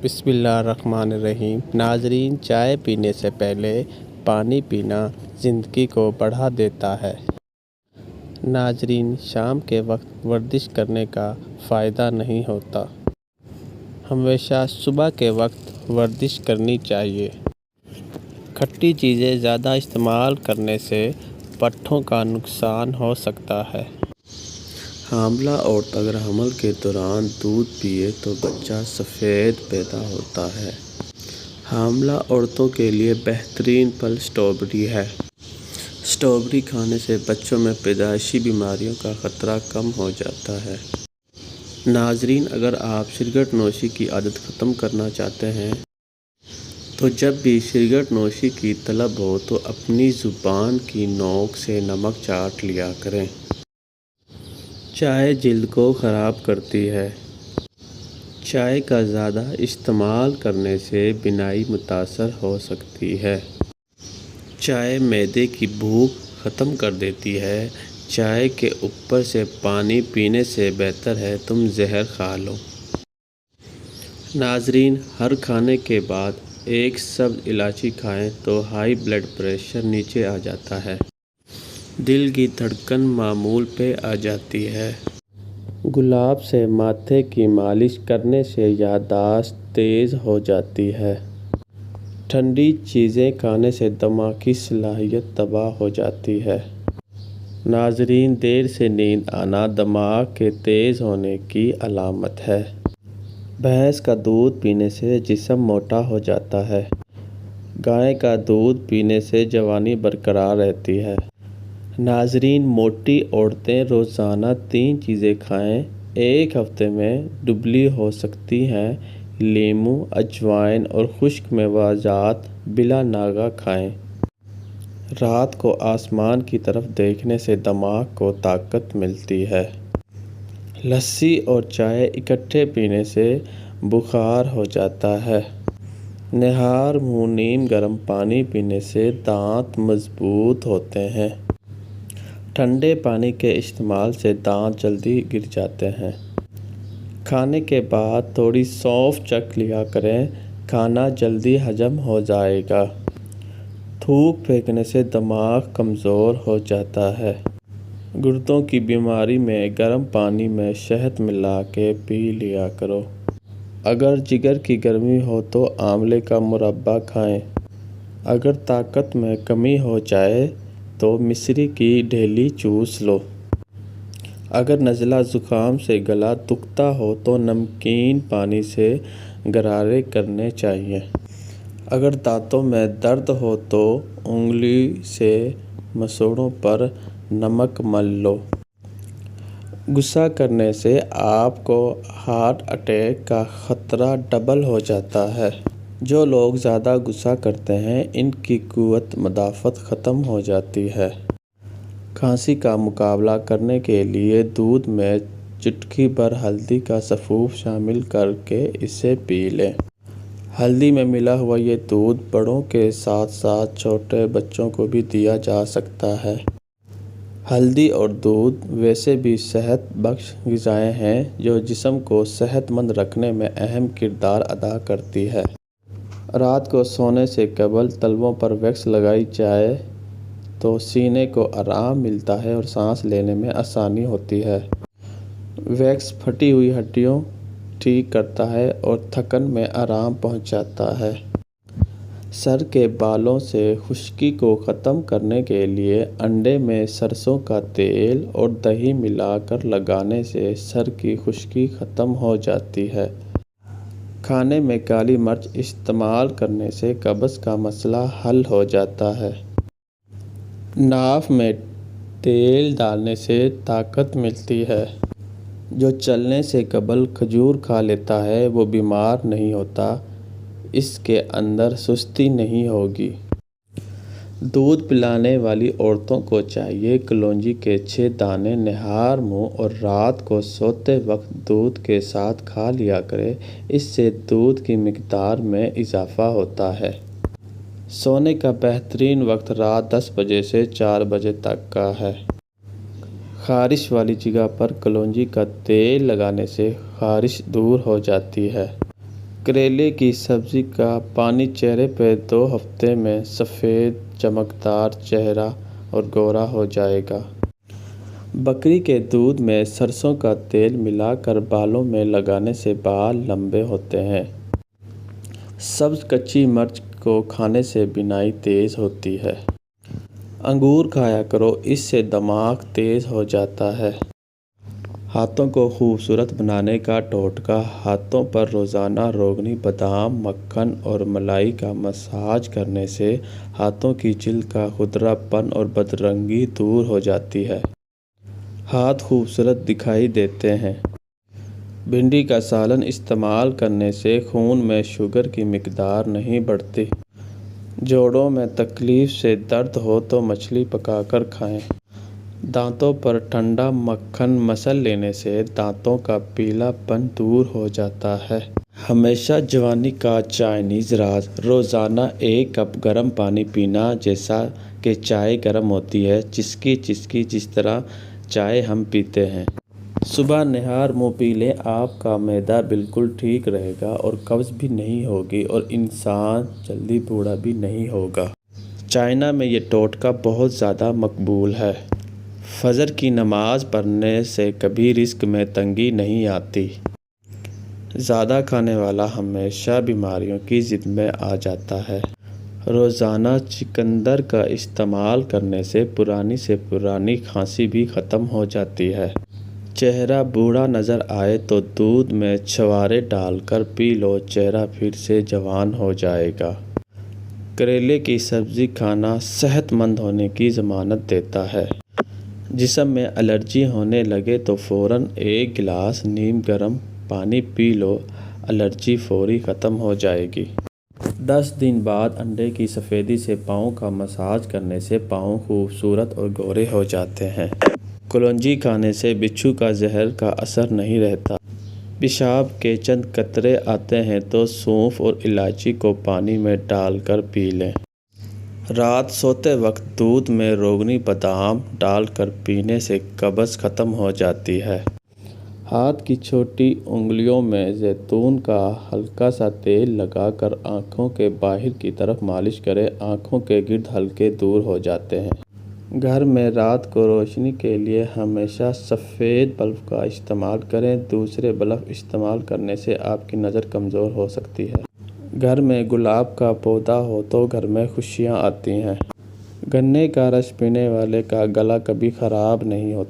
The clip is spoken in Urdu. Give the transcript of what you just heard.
بسم اللہ الرحمن الرحیم۔ ناظرین، چائے پینے سے پہلے پانی پینا زندگی کو بڑھا دیتا ہے۔ ناظرین، شام کے وقت ورزش کرنے کا فائدہ نہیں ہوتا، ہمیشہ صبح کے وقت ورزش کرنی چاہیے۔ کھٹی چیزیں زیادہ استعمال کرنے سے پٹھوں کا نقصان ہو سکتا ہے۔ حاملہ عورت اگر حمل کے دوران دودھ پیے تو بچہ سفید پیدا ہوتا ہے۔ حاملہ عورتوں کے لیے بہترین پھل اسٹرابیری ہے۔ اسٹرابیری کھانے سے بچوں میں پیدائشی بیماریوں کا خطرہ کم ہو جاتا ہے۔ ناظرین، اگر آپ سگریٹ نوشی کی عادت ختم کرنا چاہتے ہیں تو جب بھی سگریٹ نوشی کی طلب ہو تو اپنی زبان کی نوک سے نمک چاٹ لیا کریں۔ چائے جلد کو خراب کرتی ہے۔ چائے کا زیادہ استعمال کرنے سے بینائی متاثر ہو سکتی ہے۔ چائے معدے کی بھوک ختم کر دیتی ہے۔ چائے کے اوپر سے پانی پینے سے بہتر ہے تم زہر کھا لو۔ ناظرین، ہر کھانے کے بعد ایک سبز الائچی کھائیں تو ہائی بلڈ پریشر نیچے آ جاتا ہے، دل کی دھڑکن معمول پہ آ جاتی ہے۔ گلاب سے ماتھے کی مالش کرنے سے یادداشت تیز ہو جاتی ہے۔ ٹھنڈی چیزیں کھانے سے دماغ کی صلاحیت تباہ ہو جاتی ہے۔ ناظرین، دیر سے نیند آنا دماغ کے تیز ہونے کی علامت ہے۔ بھینس کا دودھ پینے سے جسم موٹا ہو جاتا ہے۔ گائے کا دودھ پینے سے جوانی برقرار رہتی ہے۔ ناظرین، موٹی عورتیں روزانہ 3 چیزیں کھائیں، ایک ہفتے میں دبلی ہو سکتی ہیں۔ لیموں، اجوائن اور خشک میوہ جات بلا ناغہ کھائیں۔ رات کو آسمان کی طرف دیکھنے سے دماغ کو طاقت ملتی ہے۔ لسی اور چائے اکٹھے پینے سے بخار ہو جاتا ہے۔ نہار منہ نیم گرم پانی پینے سے دانت مضبوط ہوتے ہیں۔ ٹھنڈے پانی کے استعمال سے دانت جلدی گر جاتے ہیں۔ کھانے کے بعد تھوڑی سونف چکھ لیا کریں، کھانا جلدی ہضم ہو جائے گا۔ تھوک پھینکنے سے دماغ کمزور ہو جاتا ہے۔ گردوں کی بیماری میں گرم پانی میں شہد ملا کے پی لیا کرو۔ اگر جگر کی گرمی ہو تو آملے کا مربع کھائیں۔ اگر طاقت میں کمی ہو جائے تو مصری کی ڈھیلی چوس لو۔ اگر نزلہ زکام سے گلا دکھتا ہو تو نمکین پانی سے غرارے کرنے چاہئیں۔ اگر دانتوں میں درد ہو تو انگلی سے مسوڑھوں پر نمک مل لو۔ غصہ کرنے سے آپ کو ہارٹ اٹیک کا خطرہ ڈبل ہو جاتا ہے۔ جو لوگ زیادہ غصہ کرتے ہیں ان کی قوت مدافعت ختم ہو جاتی ہے۔ کھانسی کا مقابلہ کرنے کے لیے دودھ میں چٹکی بھر ہلدی کا سفوف شامل کر کے اسے پی لیں۔ ہلدی میں ملا ہوا یہ دودھ بڑوں کے ساتھ ساتھ چھوٹے بچوں کو بھی دیا جا سکتا ہے۔ ہلدی اور دودھ ویسے بھی صحت بخش غذائیں ہیں جو جسم کو صحت مند رکھنے میں اہم کردار ادا کرتی ہیں۔ رات کو سونے سے قبل تلووں پر ویکس لگائی جائے تو سینے کو آرام ملتا ہے اور سانس لینے میں آسانی ہوتی ہے۔ ویکس پھٹی ہوئی ہڈیوں ٹھیک کرتا ہے اور تھکن میں آرام پہنچاتا ہے۔ سر کے بالوں سے خشکی کو ختم کرنے کے لیے انڈے میں سرسوں کا تیل اور دہی ملا کر لگانے سے سر کی خشکی ختم ہو جاتی ہے۔ کھانے میں کالی مرچ استعمال کرنے سے قبض کا مسئلہ حل ہو جاتا ہے۔ ناف میں تیل ڈالنے سے طاقت ملتی ہے۔ جو چلنے سے قبل کھجور کھا لیتا ہے وہ بیمار نہیں ہوتا، اس کے اندر سستی نہیں ہوگی۔ دودھ پلانے والی عورتوں کو چاہیے کلونجی کے 6 دانے نہار منہ اور رات کو سوتے وقت دودھ کے ساتھ کھا لیا کرے، اس سے دودھ کی مقدار میں اضافہ ہوتا ہے۔ سونے کا بہترین وقت رات 10 بجے سے 4 بجے تک کا ہے۔ خارش والی جگہ پر کلونجی کا تیل لگانے سے خارش دور ہو جاتی ہے۔ کریلے کی سبزی کا پانی چہرے پہ 2 ہفتے میں سفید چمکدار چہرہ اور گورا ہو جائے گا۔ بکری کے دودھ میں سرسوں کا تیل ملا کر بالوں میں لگانے سے بال لمبے ہوتے ہیں۔ سبز کچی مرچ کو کھانے سے بینائی تیز ہوتی ہے۔ انگور کھایا کرو، اس سے دماغ تیز ہو جاتا ہے۔ ہاتھوں کو خوبصورت بنانے کا ٹوٹکا: ہاتھوں پر روزانہ روغنی بادام، مکھن اور ملائی کا مساج کرنے سے ہاتھوں کی جلد کا کھردرا پن اور بدرنگی دور ہو جاتی ہے۔ ہاتھ خوبصورت دکھائی دیتے ہیں۔ بھنڈی کا سالن استعمال کرنے سے خون میں شوگر کی مقدار نہیں بڑھتی۔ جوڑوں میں تکلیف سے درد ہو تو مچھلی پکا کر کھائیں۔ دانتوں پر ٹھنڈا مکھن مسل لینے سے دانتوں کا پیلا پن دور ہو جاتا ہے۔ ہمیشہ جوانی کا چائنیز راز: روزانہ 1 کپ گرم پانی پینا، جیسا کہ چائے گرم ہوتی ہے، چسکی چسکی جس طرح چائے ہم پیتے ہیں۔ صبح نہار منہ پی لیں، آپ کا معدہ بالکل ٹھیک رہے گا اور قبض بھی نہیں ہوگی اور انسان جلدی بوڑھا بھی نہیں ہوگا۔ چائنا میں یہ ٹوٹکا بہت زیادہ مقبول ہے۔ فجر کی نماز پڑھنے سے کبھی رزق میں تنگی نہیں آتی۔ زیادہ کھانے والا ہمیشہ بیماریوں کی زد میں آ جاتا ہے۔ روزانہ چقندر کا استعمال کرنے سے پرانی کھانسی بھی ختم ہو جاتی ہے۔ چہرہ بوڑھا نظر آئے تو دودھ میں چھوارے ڈال کر پی لو، چہرہ پھر سے جوان ہو جائے گا۔ کریلے کی سبزی کھانا صحت مند ہونے کی ضمانت دیتا ہے۔ جسم میں الرجی ہونے لگے تو فوراً 1 گلاس نیم گرم پانی پی لو، الرجی فوری ختم ہو جائے گی۔ 10 دن بعد انڈے کی سفیدی سے پاؤں کا مساج کرنے سے پاؤں خوبصورت اور گورے ہو جاتے ہیں۔ کلونجی کھانے سے بچھو کا زہر کا اثر نہیں رہتا۔ پیشاب کے چند قطرے آتے ہیں تو سونف اور الائچی کو پانی میں ڈال کر پی لیں۔ رات سوتے وقت دودھ میں روغنی بادام ڈال کر پینے سے قبض ختم ہو جاتی ہے۔ ہاتھ کی چھوٹی انگلیوں میں زیتون کا ہلکا سا تیل لگا کر آنکھوں کے باہر کی طرف مالش کریں، آنکھوں کے گرد حلقے دور ہو جاتے ہیں۔ گھر میں رات کو روشنی کے لیے ہمیشہ سفید بلب کا استعمال کریں، دوسرے بلب استعمال کرنے سے آپ کی نظر کمزور ہو سکتی ہے۔ گھر میں گلاب کا پودا ہو تو گھر میں خوشیاں آتی ہیں۔ گنے کا رس پینے والے کا گلا کبھی خراب نہیں ہوتا۔